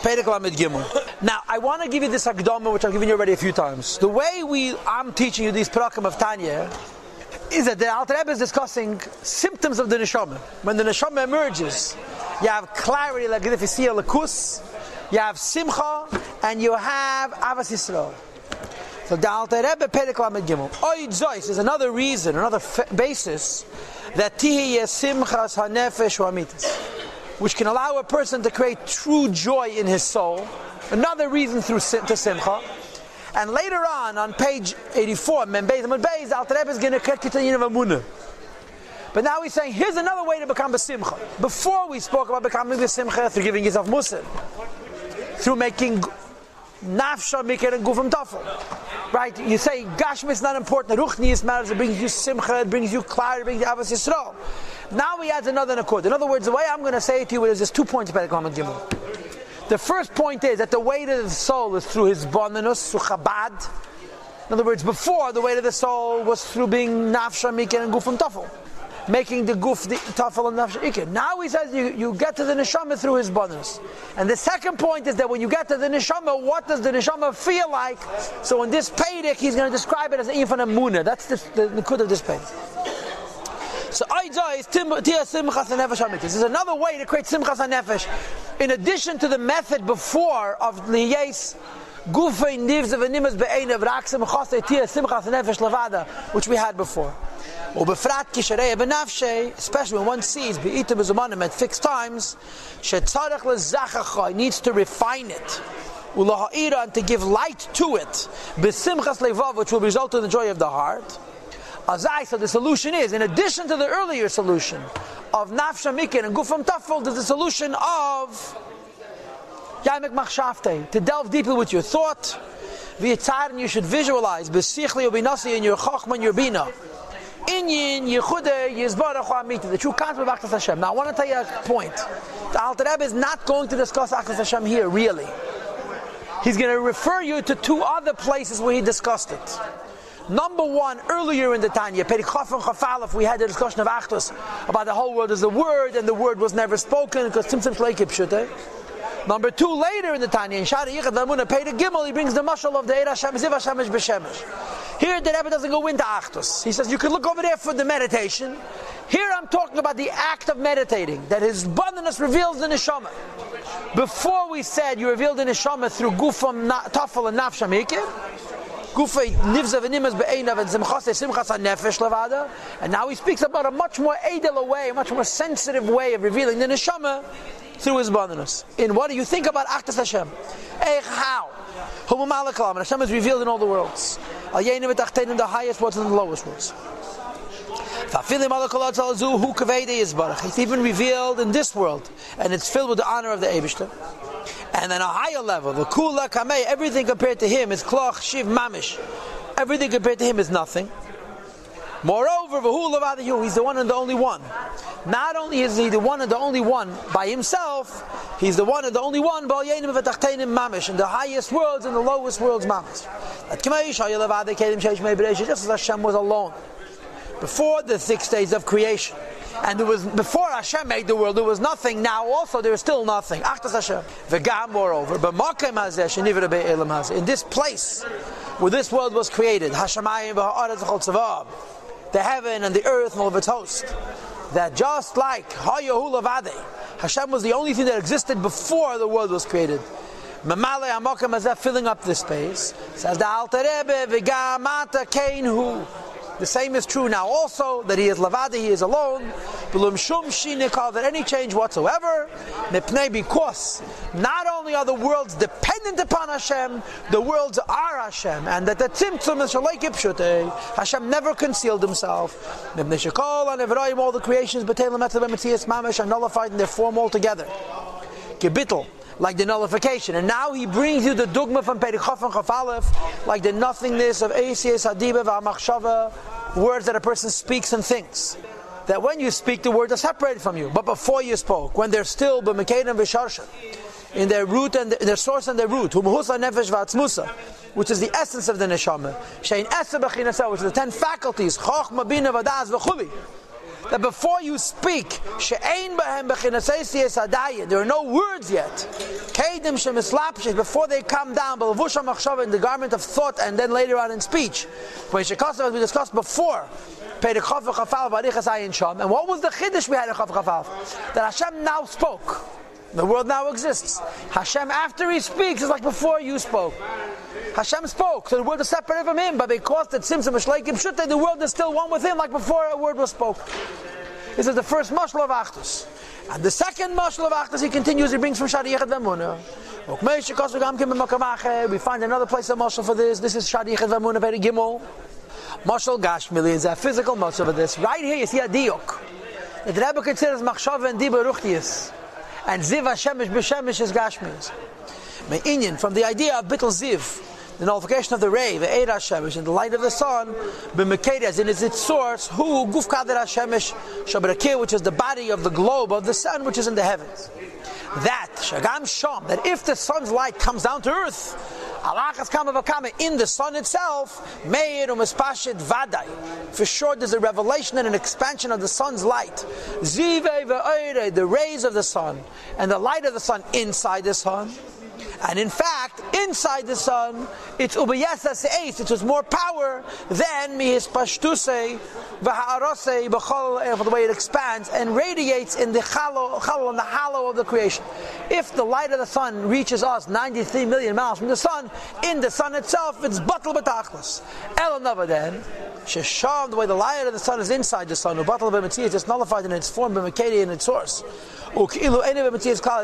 Perek Lamed Gimel. Now, I want to give you this Akdama, which I've given you already a few times. The way I'm teaching you these Parakim of Tanya is that the Alter Rebbe is discussing symptoms of the Neshama. When the Neshama emerges, you have clarity, like if you see a Lakus, you have Simcha, and you have Avas Yisrael. So the Alter Rebbe Perek Lamed Gimel. Oid Zois is another reason, another basis that Tihiyeh Simchas HaNefesh HaMitis, which can allow a person to create true joy in his soul. Another reason to Simcha. And later on page 84, Mem Beis Amud Beis, Alter Rebbe is going to correct you to the Yin of Amunah. But now he's saying, here's another way to become a Simcha. Before we spoke about becoming a Simcha through giving yourself Musar, through making Nafsha, Mikir, and Gufam Tafel. Right? You say, Gashmi is not important, Ruchnius matters, it brings you Simcha, it brings you clarity, it brings you Avos Yisrael. Now he adds another Nakud. In other words, the way I'm going to say it to you is there's 2 points about Perek Lamed Gimel. The first point is that the weight of the soul is through his bonanus, through Chabad. In other words, before the weight of the soul was through being Nafsha, Mikir, and Gufam Tafel. Making the Guf, the Tafel, and Nafsha, Ikir. Now he says you get to the Neshama through his bonanus. And the second point is that when you get to the Neshama, what does the Neshama feel like? So in this Perek, he's going to describe it as an Infan Amunah. That's the Nikud of this Perek. So this is another way to create Simchas HaNefesh. In addition to the method before of Liyes Gufei Nivz of Animas Be'einav Raksim Chosei Tia Simchas HaNefesh Levada, which we had before. Ubefrat Kisharei Benafshei, especially when one sees Be'itim Bezumanim at fixed times, Shetzarech Lezachacha needs to refine it. Ulaha'ira, and to give light to it. Besimchas Levav, which will result in the joy of the heart. Azai, so the solution is, in addition to the earlier solution of Nafsha Mikir and Gufam Tafel, there's the solution of Yamek Machshavte, to delve deeper with your thought. V'yitzar, you should visualize B'sichli Ubinasi in your Chochma and your Bina. Inyin Yechude Yizbarach Ha'amiti, the true concept of Achdas Hashem. Now I want to tell you a point. The Alter Rebbe is not going to discuss Achdas Hashem here, really. He's going to refer you to 2 other places where he discussed it. Number 1, earlier in the Tanya, Perek Chaf and Chaf Aleph, we had the discussion of Achdus, about the whole world is a word, and the word was never spoken, because Tzimtzum Shleikib Shute. Number 2, later in the Tanya, in Shari Yichad Lamunah, Perek Gimel, he brings the mashal of the Eir Hashem, Ziv Hashemesh B'Shemesh. Here, the Rebbe doesn't go into Achdus. He says, you can look over there for the meditation. Here, I'm talking about the act of meditating, that his abundance reveals the Neshama. Before we said, you revealed the Neshama through Gufam, Tafel, and Nafsha Mikir. Gufay Nivza v'Nimas be'einav and Simchas HaNefesh Levada, and now he speaks about a much more edel way, a much more sensitive way of revealing the Neshama through his bonus. In what do you think about Achdas Hashem? How? Hashem is revealed in all the worlds. Al Yeinu v'Tachteinu, the highest worlds and the lowest worlds. It's even revealed in this world, and it's filled with the honor of the Eibishter. And then a higher level, the Kula Kamei, everything compared to him is Kloch Shiv Mamish. Everything compared to him is nothing. Moreover, he's the one and the only one. Not only is he the one and the only one by himself, he's the one and the only one Mamish, in the highest worlds and the lowest worlds Mamish. Just as Hashem was alone before the 6 days of creation. And there was, before Hashem made the world, there was nothing. Now also there is still nothing. Achdas Hashem. V'gam, moreover, in this place where this world was created, the heaven and the earth and all of its host, that just like Hashem was the only thing that existed before the world was created. Filling up this space, says the Alter Rebbe, v'gam ata kein. The same is true now also, that he is Lavada, he is alone, that any change whatsoever, because not only are the worlds dependent upon Hashem, the worlds are Hashem, and that the Tzimtzum is Shaleikib Shutei, Hashem never concealed himself, all the creations are nullified in their form altogether. Gebittel, like the nullification. And now he brings you the dogma from Perek Chaf and Chaf Aleph, like the nothingness of Eisies, Hadiba, V'Amachshava, words that a person speaks and thinks. That when you speak, the words are separated from you. But before you spoke, when they're still B'Mekein and V'Sharsha, in their root and their source and their root, Humuhusa Nefesh V'Atzmusa, which is the essence of the Neshama, Shein Esa B'Chinasa, which is the 10 faculties, Chochma, Bina, V'Daz, V'Chuli. that before you speak, there are no words yet. Before they come down, in the garment of thought, and then later on in speech. As we discussed before, and what was the chiddush we had in Chav Chafalf? That Hashem now spoke. The world now exists. Hashem, after He speaks, is like before you spoke. Hashem spoke, so the world is separated from Him, but because the world is still one with Him, like before a word was spoken. This is the first mashal of Achdus. And the second mashal of Achdus, he continues, he brings from Shadiyachet V'Amunah. We find another place of mashal for this. This is Shadiyachet V'Amunah, very gimel. Mashal Gashmili is a physical mashal for this. Right here you see a diuk. The Rebbe considers machshava and diba ruchtius. And ziv hashemish b'shemish is gashmius. Me'inyan, from the idea of bittul ziv, the nullification of the ray, the Adar Shemesh, and the light of the sun, b'mekedias, in its source, who guf kader Hashemish shabrakir, which is the body of the globe of the sun, which is in the heavens. That shagam shom, that if the sun's light comes down to earth, alachas kama v'kama, in the sun itself, meir u'mispashit vaday. For sure, there's a revelation and an expansion of the sun's light. Zivei ve'oirei, the rays of the sun, and the light of the sun inside the sun. And in fact, inside the sun, it's ubiyasas eis, it has more power than mihis pashtusei v'ha'arosei b'chol, the way it expands and radiates in the hollow of the creation. If the light of the sun reaches us 93 million miles from the sun, in the sun itself, it's batal b'tachlis. Elanava then, shesham, the way the light of the sun is inside the sun, ubatal b'metzias, it's nullified in its form, b'mekedi in its source. As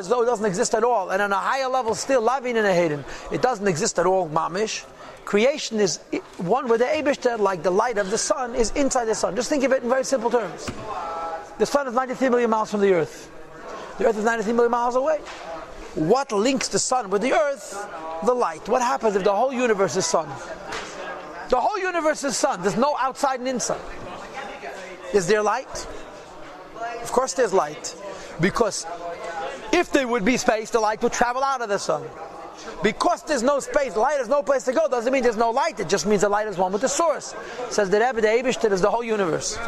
though it doesn't exist at all, and on a higher level still, lavin and a hayden, it doesn't exist at all, mamish. Creation is one with the Eibishter, like the light of the sun is inside the sun. Just think of it in very simple terms. The sun is 93 million miles from the earth. The earth is 93 million miles away. What links the sun with the earth? The light. What happens if the whole universe is sun? The whole universe is sun. There's no outside and inside. Is there light? Of course there's light. Because if there would be space, the light would travel out of the sun. Because there's no space, light has no place to go, doesn't mean there's no light, it just means the light is one with the source. Says the Rebbe, the Eibishter is the whole universe.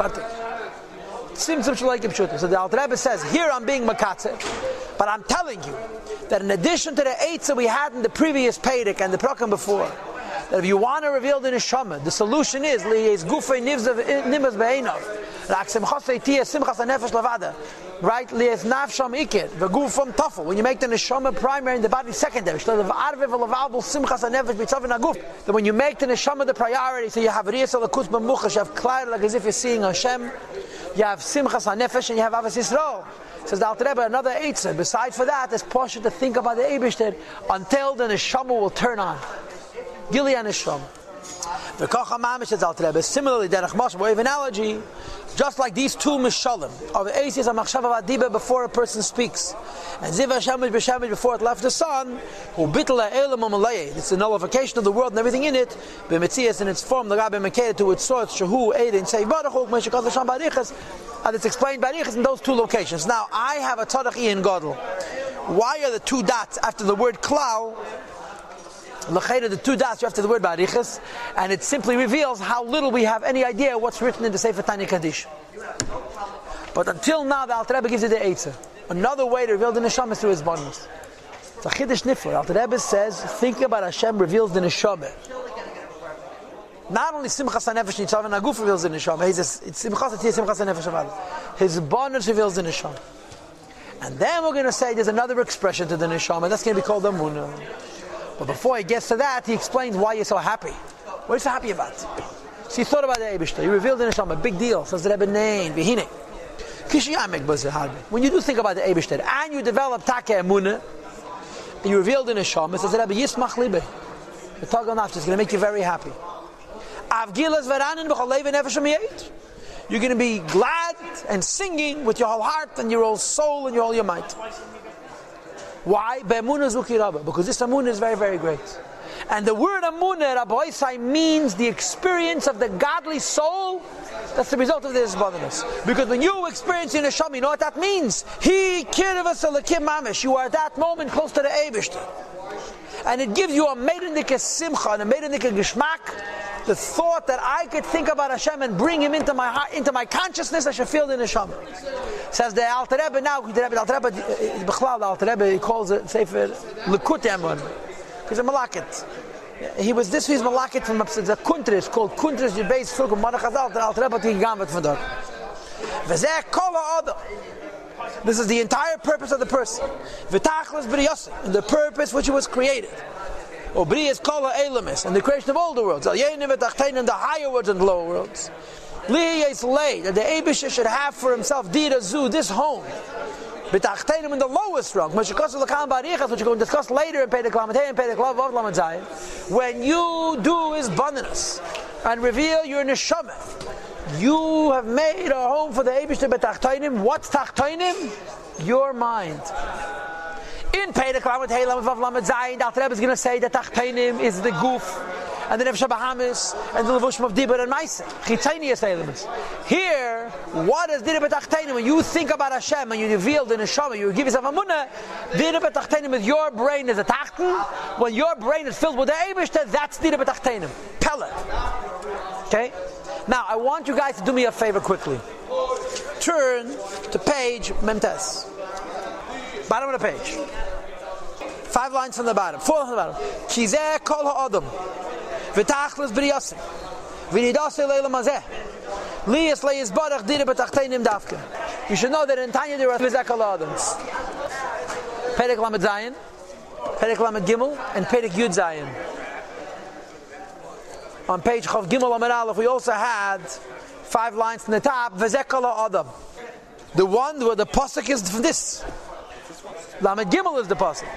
Seems like Pshutim. So the Alter Rebbe says, here I'm being makatzer, but I'm telling you that in addition to the eitzah we had in the previous Pedic and the Prokim before, that if you want to reveal the neshama, the solution is liyes gufei nimas be'einav, raksim chosei tiyeh simchas hanefesh levada. Right? Liyes nafsham ikir, v'gufam tafel. When you make the neshama primary and the body secondary, that when you make the neshama the priority, so you have riyas alakus b'muchash, you have klai like as if you're seeing Hashem, you have simchas hanefesh, and you have avas Yisrael. Says the Alter Rebbe, another eitzah. Besides for that, it's posh to think about the Eibishter until the neshama will turn on. Gili and neshama. The Kocha Mamish says Alter Rebbe. Similarly, derech mashal, we have an analogy. Just like these two mishalim of Eisis and Machshava Vadiba before a person speaks, and Ziv Hashemish B'Shemish before it left the sun, who bitla elam u'malei. It's the nullification of the world and everything in it. B'metzias in its form, the Rabbi Mekeda to its source, Shehu Eidin Sei Baruch Meshikaz Hashem Barichas, and it's explained Barichas in those two locations. Now I have a Tzadach in Gadol. Why are the two dots after the word Klal? The two dots after the word Barichas, and it simply reveals how little we have any idea what's written in the Sefer Tanya Kaddish. But until now, the Alter Rebbe gives you the eitzah. Another way to reveal the neshama is through his bonus. It's a chiddush nifler. Alter Rebbe says, think about Hashem reveals the neshama. Not only Simchas HaNefesh Nitzav and Aguf reveals the neshama. It's Simchas HaNefesh Avad. His bonus reveals the neshama. And then we're going to say there's another expression to the neshama. That's going to be called the Amunah. But before he gets to that, he explains why you're so happy. What are you so happy about? So he thought about the Eibishter. He revealed the neshama. Big deal. Says the Rebbe, nein, v'hine. When you do think about the Eibishter and you develop Take Amunah, and you reveal the neshama, says the Rebbe, Yismach Libe. The Tag Nafsh is going to make you very happy. You're going to be glad and singing with your whole heart and your whole soul and all your might. Why? Because this Amunah is very, very great. And the word Amunah, Rabbi Yossi, means the experience of the godly soul. That's the result of this bodiness. Because when you experience in neshama, you know what that means? He kirvas alakim mamish. You are at that moment close to the Eibishter. And it gives you a meidenike simcha and a meidenike geschmack The thought that I could think about Hashem and bring Him into my heart, into my consciousness, I should feel the neshama. Says the Alter Rebbe now. The Alter Rebbe he calls it Sefer Lekut Emon. He's a malakit. He's malakit from a kuntris called Kuntris Yudbeis Sulkum Manachazal. The Alter Rebbe he gamet from there. V'zeh kol ha'adam. This is the entire purpose of the person. V'tachlis b'Yossi, and the purpose which it was created. Obriyas kol ha'elamis, and the creation of all the worlds. Al yenim v'tachtein, the higher worlds and the lower worlds. Liyes lay, that the Eibusha should have for himself dira zu, this home. V'tachtein in the lowest rung. Which we're going to discuss later in Perek Lamed and Perek Lav Lamed Zayin. When you do his abundance and reveal your neshama, you have made a home for the Eibishter b'tachtainim. What's tachtainim? Your mind. In Perek Lamed Hey Lamed Vav Lamed Zayin, the Alter Rebbe is going to say that tachtainim is the goof, and the Nefesh Bahamis, and the Levushim of Dibur and Maisa. Chitzainius elements. Here, what is Dibur b'tachtainim? When you think about Hashem and you reveal the neshama, you give yourself a munah. Dibur b'tachtainim with your brain is a tachten. When your brain is filled with the Eibishter, that's Dibur b'tachtainim. Pellet. Okay. Now, I want you guys to do me a favor quickly. Turn to page Memtes. Bottom of the page. 5 lines from the bottom. 4 lines from the bottom. Kizeh kol ha'adam. V'tachlis b'Yossi. V'nidasei le'elam hazeh. Liyas le'yis barach dira b'tachteinim davke. You should know that in Tanya there are v'zeh kol ha'adams. Perek Lamed Zayin, Perek Lamed Gimel, and Perek Yud Zayin. On page Chav Gimel Amar Aleph, we also had 5 lines from the top. V'zeh kol ha'adam. The one where the pasuk is from this. Lamed Gimel is the pasuk.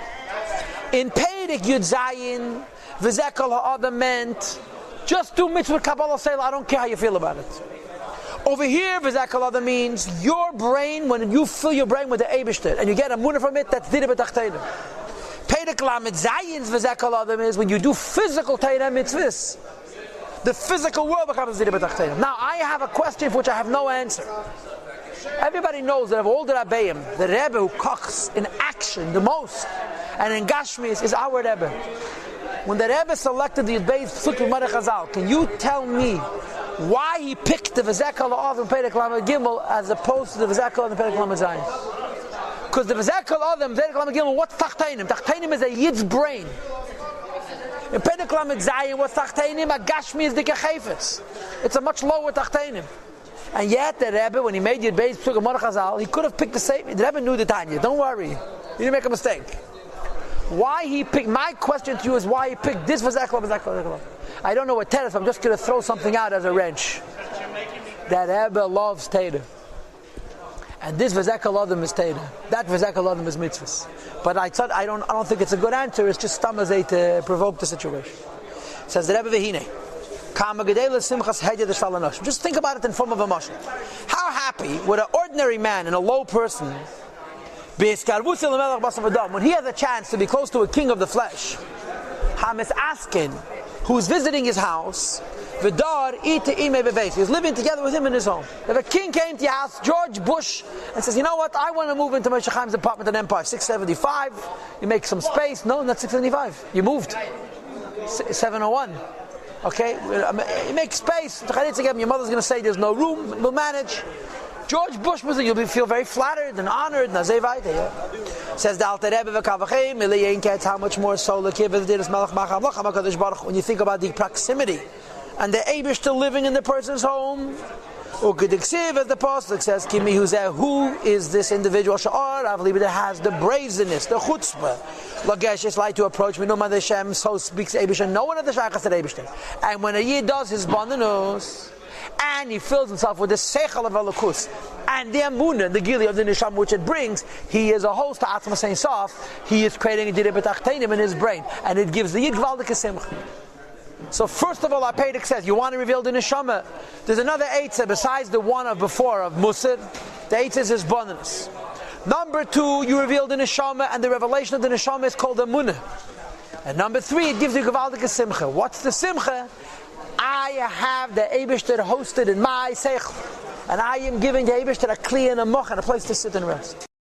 In Perek Yud Zayin, v'zeh kol ha'adam meant just do mitzvah Kabbalah Seila. I don't care how you feel about it. Over here, v'zeh kol ha'adam means your brain. When you fill your brain with the Eibishter and you get a munah from it, that's dira b'tachteinim. Perek Lamed Zayin's v'zeh kol ha'adam is when you do physical Torah mitzvahs. The physical world becomes dira b'tachteinim. Now, I have a question for which I have no answer. Everybody knows that of all the Rabbeim, the Rebbe who cooks in action the most and in Gashmis is our Rebbe. When the Rebbe selected the Yudbeis Psukim Marech Hazal, can you tell me why he picked the v'zeh kol ha'adam Perek Lamed Gimel as opposed to the v'zeh kol ha'adam Perek Lamed Zayin? Because the v'zeh kol ha'adam Perek Lamed Gimel, what's tachtainim? Tachtainim is a Yid's brain. In Perek Lamed Zayin, what's tachtainim? A Gashmi is the Kechefetz. It's a much lower tachtainim. And yet the Rebbe, when he made Yudbeis Psukim Marech Hazal, he could have picked the same. The Rebbe knew the Tanya. Don't worry, you didn't make a mistake. Why he picked? My question to you is why he picked this v'zeh kol ha'adam. I don't know what Teres. I'm just going to throw something out as a wrench. That Rebbe loves Torah, and this v'zeh kol ha'adam is Torah. That v'zeh kol ha'adam is mitzvahs. But I don't think it's a good answer. It's just stamazay to provoke the situation. Says the Rebbe v'hine. Just think about it in form of a mashal. How happy would an ordinary man and a low person be when he has a chance to be close to a king of the flesh? Hamis asking, who's visiting his house, Adar he's living together with him in his home. If a king came to your house, George Bush, and says, you know what, I want to move into Moshe Chaim's apartment in Empire, 675, you make some space. No, not 675. You moved. 701. Okay, you make space. Your mother's going to say there's no room. We'll manage. George Bush was you'll feel very flattered and honored. Says the Alter Rebbe, how much more so when you think about the proximity and the Eibishter living in the person's home. As the Pasuk says, who is this individual? I believe that has the brazenness, the chutzpah. Lagesh is like to approach me, no man Hashem, so speaks Eibishter. No one of the Shachas said Eibishter. And when a Yid does his bandanos, and he fills himself with the seichel of Elokus, and the amunah, the gili of the neshama which it brings, he is a host to Atzma Sein Sof. He is creating a dira b'tachteinim in his brain, and it gives the Yid gvaldik simcha. So first of all, our Perek says, you want to reveal the neshama. There's another eitzah besides the one of before of Musar. The eitzah is his bonus. Number 2, you reveal the neshama, and the revelation of the neshama is called the munah. And number 3, it gives you gvaldik simcha. What's the simcha? I have the Eibishter hosted in my seichel, and I am giving the Eibishter a kli and a moch and a place to sit and rest.